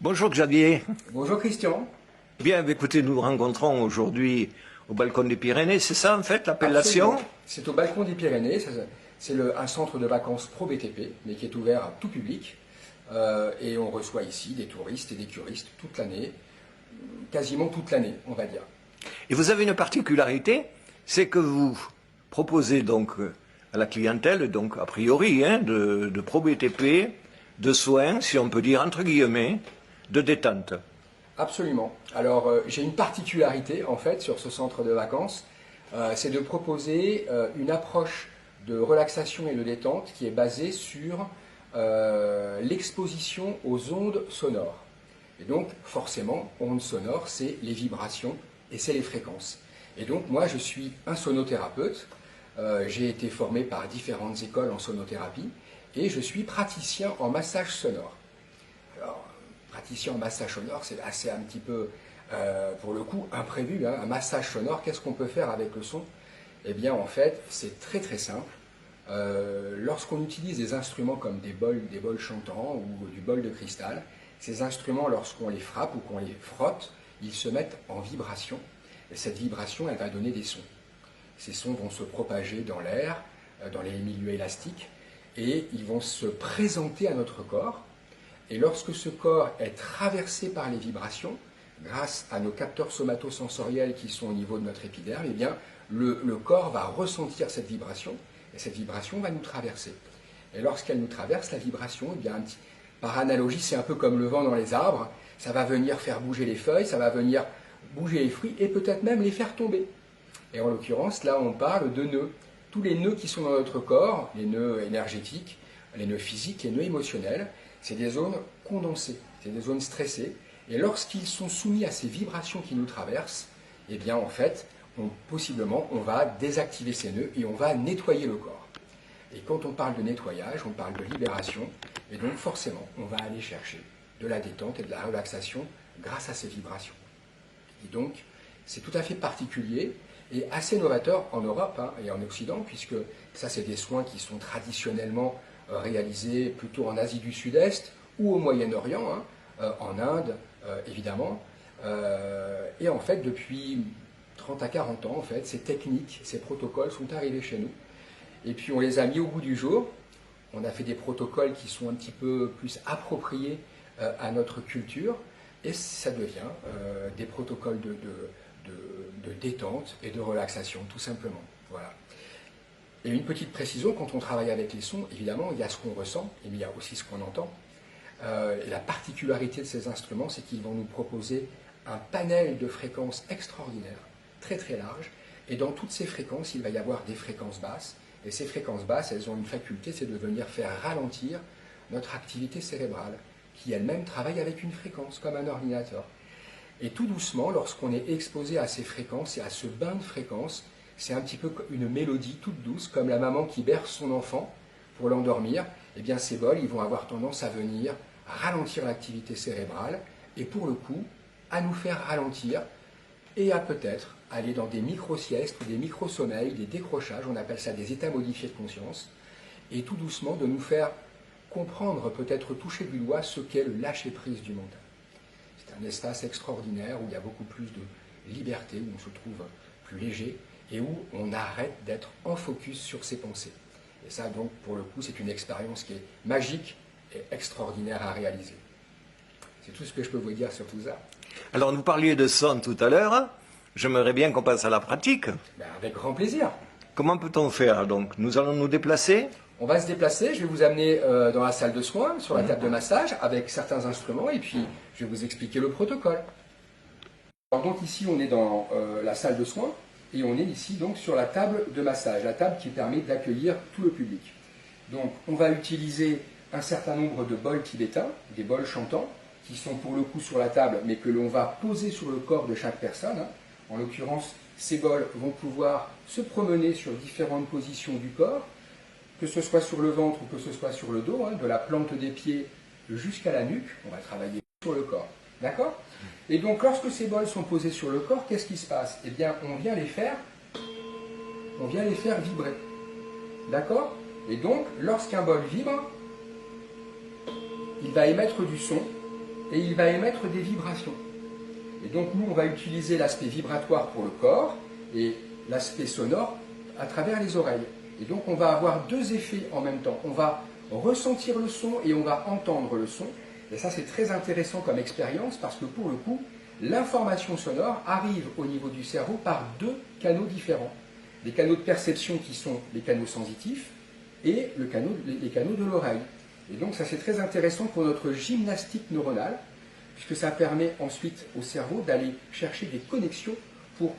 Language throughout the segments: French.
Bonjour Xavier. Bonjour Christian. Bien, écoutez, nous nous rencontrons aujourd'hui au balcon des Pyrénées, c'est ça en fait l'appellation? Absolument. C'est au balcon des Pyrénées, c'est un centre de vacances pro BTP, mais qui est ouvert à tout public. Et on reçoit ici des touristes et des curistes toute l'année, quasiment toute l'année, on va dire. Et vous avez une particularité, c'est que vous proposez donc à la clientèle, donc a priori, de pro BTP, de soins, si on peut dire entre guillemets, de détente. Absolument. Alors j'ai une particularité en fait sur ce centre de vacances, c'est de proposer une approche de relaxation et de détente qui est basée sur l'exposition aux ondes sonores. Et donc forcément, ondes sonores, c'est les vibrations et c'est les fréquences. Et donc moi je suis un sonothérapeute, j'ai été formé par différentes écoles en sonothérapie et je suis praticien en massage sonore. Alors, praticien en massage sonore, c'est assez un petit peu, pour le coup, imprévu. Un massage sonore, qu'est-ce qu'on peut faire avec le son? Eh bien, en fait, c'est très très simple. Lorsqu'on utilise des instruments comme des bols chantants ou du bol de cristal, ces instruments, lorsqu'on les frappe ou qu'on les frotte, ils se mettent en vibration. Et cette vibration, elle va donner des sons. Ces sons vont se propager dans l'air, dans les milieux élastiques, et ils vont se présenter à notre corps. Et lorsque ce corps est traversé par les vibrations, grâce à nos capteurs somatosensoriels qui sont au niveau de notre épiderme, eh bien, le corps va ressentir cette vibration, et cette vibration va nous traverser. Et lorsqu'elle nous traverse, la vibration, eh bien, par analogie, c'est un peu comme le vent dans les arbres, ça va venir faire bouger les feuilles, ça va venir bouger les fruits, et peut-être même les faire tomber. Et en l'occurrence, là, on parle de nœuds. Tous les nœuds qui sont dans notre corps, les nœuds énergétiques, les nœuds physiques, les nœuds émotionnels, c'est des zones condensées, c'est des zones stressées. Et lorsqu'ils sont soumis à ces vibrations qui nous traversent, eh bien en fait, possiblement, on va désactiver ces nœuds et on va nettoyer le corps. Et quand on parle de nettoyage, on parle de libération, et donc forcément, on va aller chercher de la détente et de la relaxation grâce à ces vibrations. Et donc, c'est tout à fait particulier et assez novateur en Europe et en Occident, puisque ça, c'est des soins qui sont traditionnellement réalisés plutôt en Asie du Sud-Est ou au Moyen-Orient, en Inde, évidemment. Et en fait, depuis 30 à 40 ans, en fait, ces techniques, ces protocoles sont arrivés chez nous. Et puis, on les a mis au goût du jour. On a fait des protocoles qui sont un petit peu plus appropriés à notre culture. Et ça devient des protocoles de détente et de relaxation, tout simplement. Voilà. Et une petite précision, quand on travaille avec les sons, évidemment, il y a ce qu'on ressent, et il y a aussi ce qu'on entend. Et la particularité de ces instruments, c'est qu'ils vont nous proposer un panel de fréquences extraordinaires, très très large, et dans toutes ces fréquences, il va y avoir des fréquences basses, et ces fréquences basses, elles ont une faculté, c'est de venir faire ralentir notre activité cérébrale, qui elle-même travaille avec une fréquence, comme un ordinateur. Et tout doucement, lorsqu'on est exposé à ces fréquences et à ce bain de fréquences, c'est un petit peu une mélodie toute douce, comme la maman qui berce son enfant pour l'endormir. Eh bien, ces bols, ils vont avoir tendance à venir ralentir l'activité cérébrale et pour le coup, à nous faire ralentir et à peut-être aller dans des micro-siestes ou des micro-sommeils, des décrochages, on appelle ça des états modifiés de conscience, et tout doucement de nous faire comprendre, peut-être toucher du doigt ce qu'est le lâcher-prise du mental. C'est un espace extraordinaire où il y a beaucoup plus de liberté, où on se trouve plus léger et où on arrête d'être en focus sur ses pensées. Et ça, donc, pour le coup, c'est une expérience qui est magique et extraordinaire à réaliser. C'est tout ce que je peux vous dire sur tout ça. Alors, nous parliez de son tout à l'heure. J'aimerais bien qu'on passe à la pratique. Ben, avec grand plaisir. Comment peut-on faire donc? Nous allons nous déplacer? On va se déplacer, je vais vous amener dans la salle de soins, sur la table de massage, avec certains instruments, et puis je vais vous expliquer le protocole. Alors donc ici, on est dans la salle de soins, et on est ici donc sur la table de massage, la table qui permet d'accueillir tout le public. Donc on va utiliser un certain nombre de bols tibétains, des bols chantants, qui sont pour le coup sur la table, mais que l'on va poser sur le corps de chaque personne. En l'occurrence, ces bols vont pouvoir se promener sur différentes positions du corps, que ce soit sur le ventre ou que ce soit sur le dos, de la plante des pieds jusqu'à la nuque, on va travailler sur le corps. D'accord? Et donc, lorsque ces bols sont posés sur le corps, qu'est-ce qui se passe? Eh bien, on vient les faire vibrer. D'accord? Et donc, lorsqu'un bol vibre, il va émettre du son, et il va émettre des vibrations. Et donc nous, on va utiliser l'aspect vibratoire pour le corps et l'aspect sonore à travers les oreilles. Et donc on va avoir deux effets en même temps. On va ressentir le son et on va entendre le son. Et ça, c'est très intéressant comme expérience parce que pour le coup, l'information sonore arrive au niveau du cerveau par deux canaux différents. Des canaux de perception qui sont les canaux sensitifs et les canaux de l'oreille. Et donc ça, c'est très intéressant pour notre gymnastique neuronale puisque ça permet ensuite au cerveau d'aller chercher des connexions pour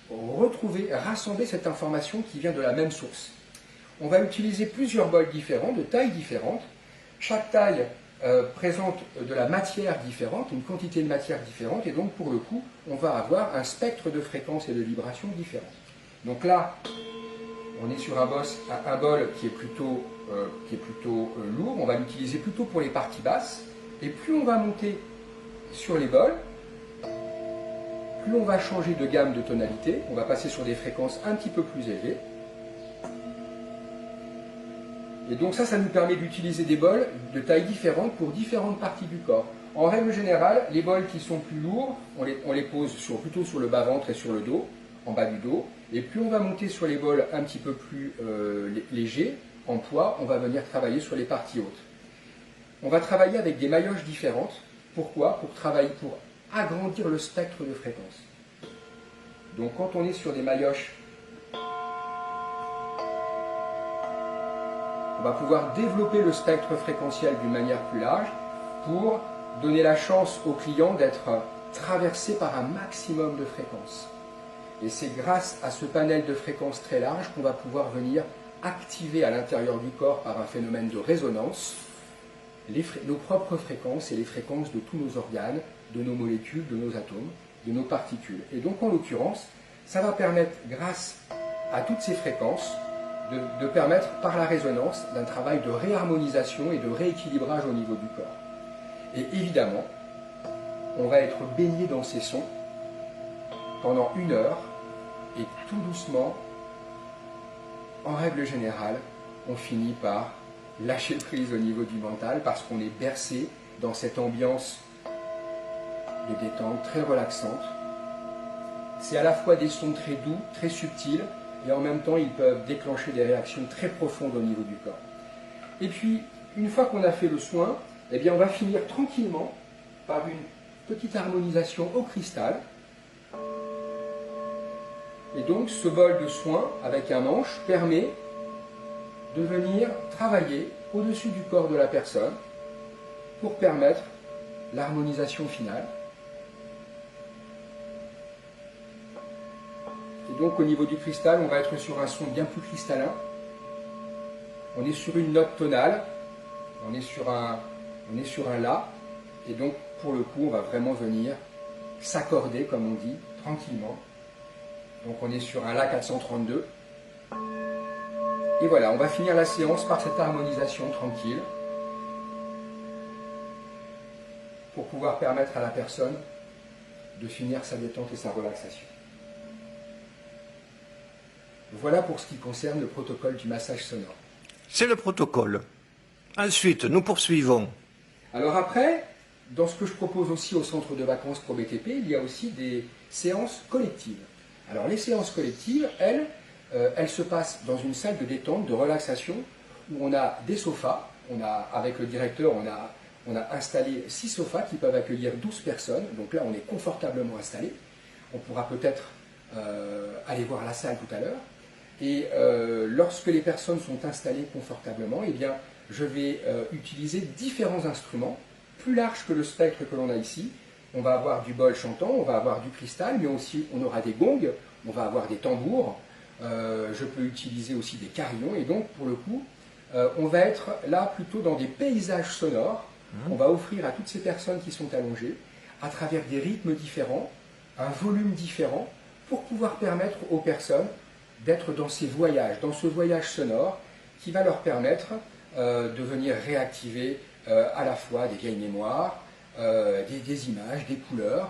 retrouver, rassembler cette information qui vient de la même source. On va utiliser plusieurs bols différents, de tailles différentes. Chaque taille présente de la matière différente, une quantité de matière différente, et donc pour le coup, on va avoir un spectre de fréquences et de vibrations différents. Donc là, on est sur un bol qui est plutôt lourd, on va l'utiliser plutôt pour les parties basses, et plus on va monter sur les bols, plus on va changer de gamme de tonalité, on va passer sur des fréquences un petit peu plus élevées. Et donc ça nous permet d'utiliser des bols de tailles différentes pour différentes parties du corps. En règle générale, les bols qui sont plus lourds, on les pose plutôt sur le bas-ventre et sur le dos, en bas du dos. Et plus on va monter sur les bols un petit peu plus légers, en poids, on va venir travailler sur les parties hautes. On va travailler avec des maillotches différentes. Pourquoi? Pour agrandir le spectre de fréquences. Donc quand on est sur des maillotches, on va pouvoir développer le spectre fréquentiel d'une manière plus large pour donner la chance au client d'être traversé par un maximum de fréquences. Et c'est grâce à ce panel de fréquences très large qu'on va pouvoir venir activer à l'intérieur du corps par un phénomène de résonance nos propres fréquences et les fréquences de tous nos organes, de nos molécules, de nos atomes, de nos particules. Et donc en l'occurrence, ça va permettre, grâce à toutes ces fréquences, de permettre par la résonance d'un travail de réharmonisation et de rééquilibrage au niveau du corps. Et évidemment, on va être baigné dans ces sons pendant 1 heure et tout doucement, en règle générale, on finit par lâcher prise au niveau du mental parce qu'on est bercé dans cette ambiance de détente très relaxante. C'est à la fois des sons très doux, très subtils, et en même temps ils peuvent déclencher des réactions très profondes au niveau du corps. Et puis, une fois qu'on a fait le soin, eh bien, on va finir tranquillement par une petite harmonisation au cristal. Et donc ce bol de soin avec un manche permet de venir travailler au-dessus du corps de la personne pour permettre l'harmonisation finale. Et donc au niveau du cristal, on va être sur un son bien plus cristallin. On est sur une note tonale, on est sur un La, et donc pour le coup, on va vraiment venir s'accorder, comme on dit, tranquillement. Donc on est sur un La 432. Et voilà, on va finir la séance par cette harmonisation tranquille pour pouvoir permettre à la personne de finir sa détente et sa relaxation. Voilà pour ce qui concerne le protocole du massage sonore. C'est le protocole. Ensuite, nous poursuivons. Alors après, dans ce que je propose aussi au centre de vacances ProBTP, il y a aussi des séances collectives. Alors les séances collectives, elles se passent dans une salle de détente, de relaxation, où on a des sofas. Avec le directeur, on a installé 6 sofas qui peuvent accueillir 12 personnes. Donc là, on est confortablement installé. On pourra peut-être aller voir la salle tout à l'heure. Et lorsque les personnes sont installées confortablement, eh bien, je vais utiliser différents instruments, plus larges que le spectre que l'on a ici. On va avoir du bol chantant, on va avoir du cristal, mais aussi on aura des gongs, on va avoir des tambours. Je peux utiliser aussi des carillons, et donc pour le coup, on va être là plutôt dans des paysages sonores. On va offrir à toutes ces personnes qui sont allongées, à travers des rythmes différents, un volume différent, pour pouvoir permettre aux personnes d'être dans ces voyages, dans ce voyage sonore qui va leur permettre de venir réactiver à la fois des vieilles mémoires, des images, des couleurs,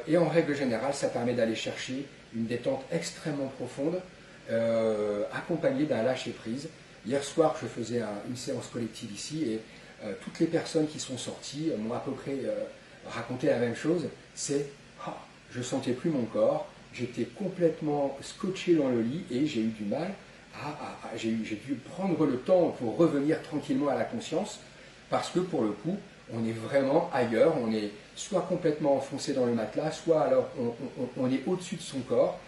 et en règle générale, ça permet d'aller chercher une détente extrêmement profonde, accompagnée d'un lâcher-prise. Hier soir, je faisais une séance collective ici, et toutes les personnes qui sont sorties m'ont à peu près raconté la même chose, c'est je sentais plus mon corps, j'étais complètement scotché dans le lit et j'ai eu du mal j'ai dû prendre le temps pour revenir tranquillement à la conscience, parce que pour le coup, on est vraiment ailleurs, on est soit complètement enfoncé dans le matelas, soit alors on est au-dessus de son corps.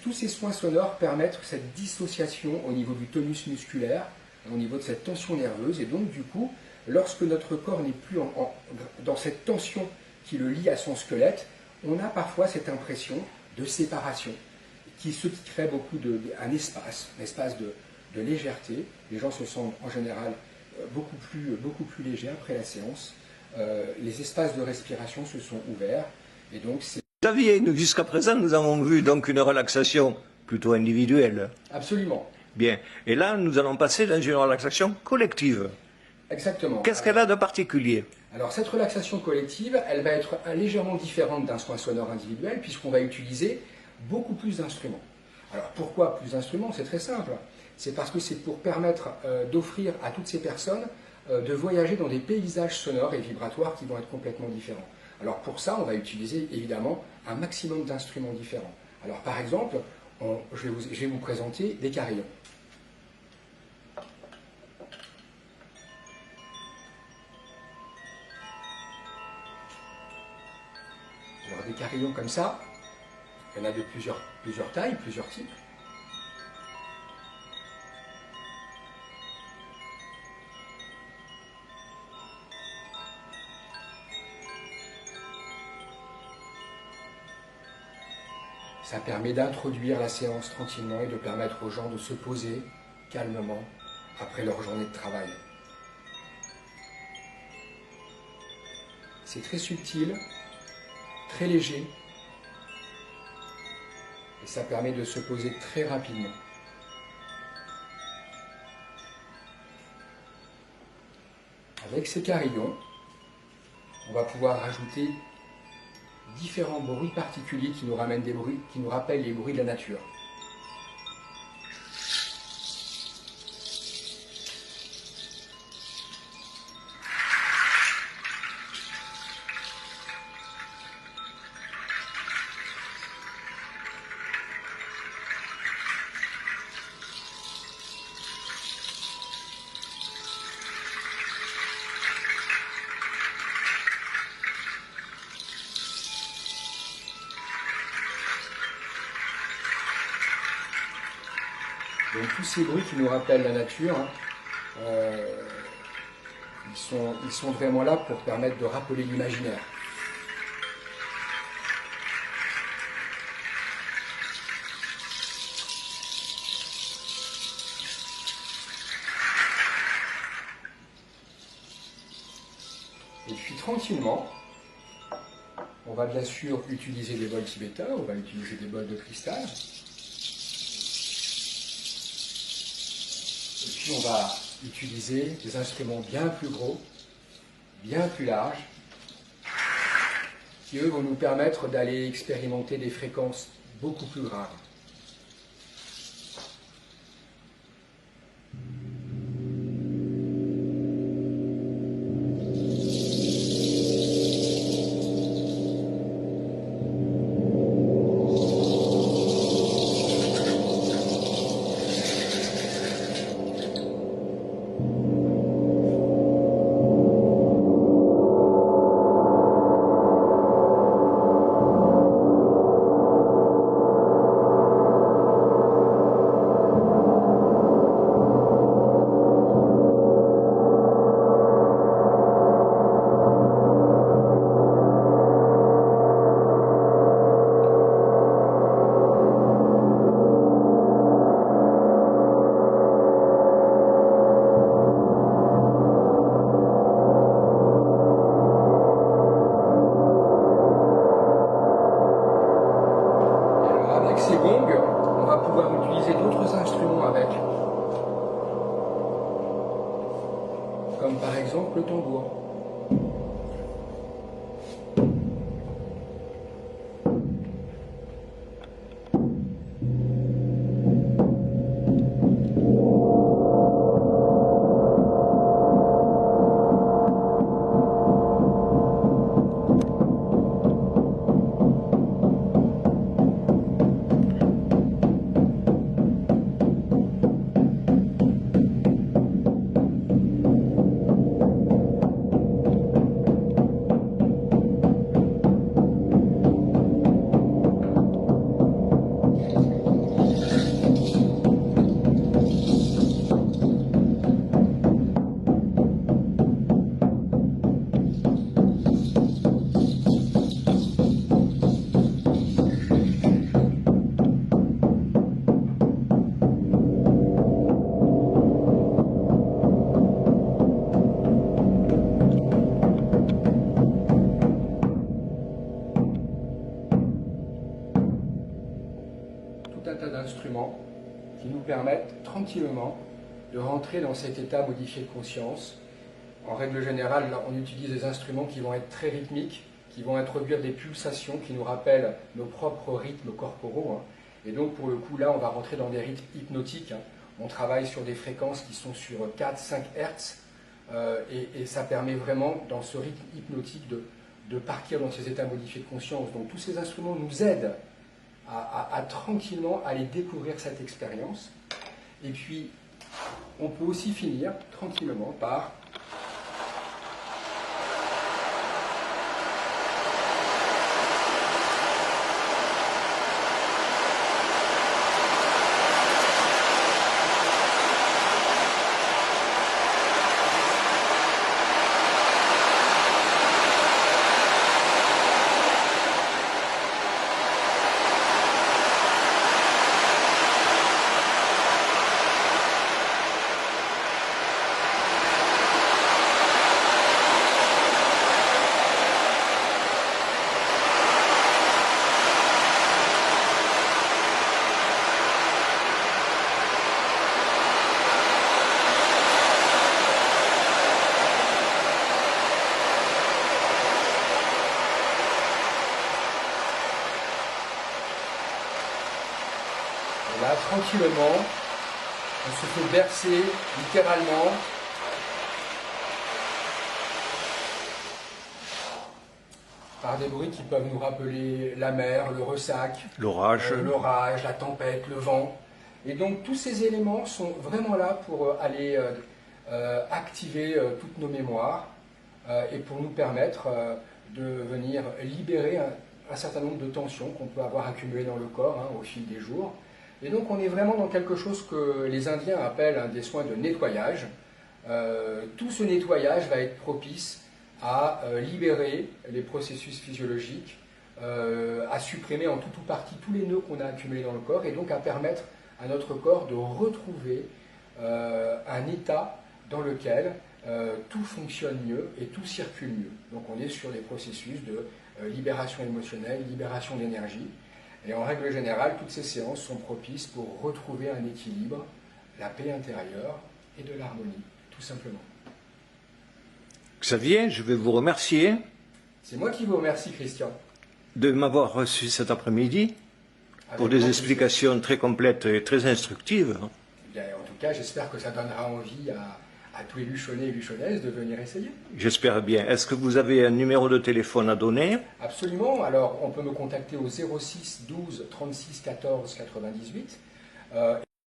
Tous ces soins sonores permettent cette dissociation au niveau du tonus musculaire, au niveau de cette tension nerveuse, et donc du coup, lorsque notre corps n'est plus dans cette tension qui le lie à son squelette, on a parfois cette impression de séparation, ce qui crée un espace de légèreté. Les gens se sentent en général beaucoup plus légers après la séance. Les espaces de respiration se sont ouverts, et donc c'est... Jusqu'à présent, nous avons vu donc une relaxation plutôt individuelle. Absolument. Bien. Et là, nous allons passer dans une relaxation collective. Exactement. Qu'est-ce qu'elle a de particulier? Alors, cette relaxation collective, elle va être légèrement différente d'un soin sonore individuel, puisqu'on va utiliser beaucoup plus d'instruments. Alors, pourquoi plus d'instruments? C'est très simple. C'est parce que c'est pour permettre d'offrir à toutes ces personnes de voyager dans des paysages sonores et vibratoires qui vont être complètement différents. Alors, pour ça, on va utiliser évidemment un maximum d'instruments différents. Alors, par exemple, je vais vous présenter des carillons. Alors, des carillons comme ça, il y en a de plusieurs tailles, plusieurs types. Ça permet d'introduire la séance tranquillement et de permettre aux gens de se poser calmement après leur journée de travail. C'est très subtil, très léger, et ça permet de se poser très rapidement. Avec ces carillons, on va pouvoir rajouter différents bruits particuliers qui nous ramènent des bruits, qui nous rappellent les bruits de la nature. Donc tous ces bruits qui nous rappellent la nature, ils sont vraiment là pour permettre de rappeler l'imaginaire. Et puis tranquillement, on va bien sûr utiliser des bols tibétains, on va utiliser des bols de cristal. Et puis on va utiliser des instruments bien plus gros, bien plus larges, qui eux vont nous permettre d'aller expérimenter des fréquences beaucoup plus graves. Ces gongs, on va pouvoir utiliser d'autres instruments avec, comme par exemple le tambour. tout un tas d'instruments qui nous permettent tranquillement de rentrer dans cet état modifié de conscience. En règle générale, là, on utilise des instruments qui vont être très rythmiques, qui vont introduire des pulsations qui nous rappellent nos propres rythmes corporaux. Et donc, pour le coup, là, on va rentrer dans des rythmes hypnotiques. On travaille sur des fréquences qui sont sur 4-5 Hertz. Et ça permet vraiment, dans ce rythme hypnotique, de partir dans ces états modifiés de conscience. Donc, tous ces instruments nous aident à tranquillement aller découvrir cette expérience. Et puis, on peut aussi finir tranquillement par là, tranquillement, on se fait bercer littéralement par des bruits qui peuvent nous rappeler la mer, le ressac, L'orage. l'orage, la tempête, le vent. Et donc tous ces éléments sont vraiment là pour aller activer toutes nos mémoires et pour nous permettre de venir libérer un certain nombre de tensions qu'on peut avoir accumulées dans le corps au fil des jours. Et donc on est vraiment dans quelque chose que les Indiens appellent des soins de nettoyage. Tout ce nettoyage va être propice à libérer les processus physiologiques, à supprimer en tout ou partie tous les nœuds qu'on a accumulés dans le corps et donc à permettre à notre corps de retrouver un état dans lequel tout fonctionne mieux et tout circule mieux. Donc on est sur des processus de libération émotionnelle, libération d'énergie. Et en règle générale, toutes ces séances sont propices pour retrouver un équilibre, la paix intérieure et de l'harmonie, tout simplement. Xavier, je vais vous remercier C'est moi qui vous remercie, Christian. de m'avoir reçu cet après-midi pour Avec des grand explications très complètes et très instructives. plaisir. Bien, en tout cas, j'espère que ça donnera envie à tous les Luchonnais et Luchonnaises de venir essayer. J'espère bien. Est-ce que vous avez un numéro de téléphone à donner? Absolument. Alors, on peut me contacter au 06 12 36 14 98.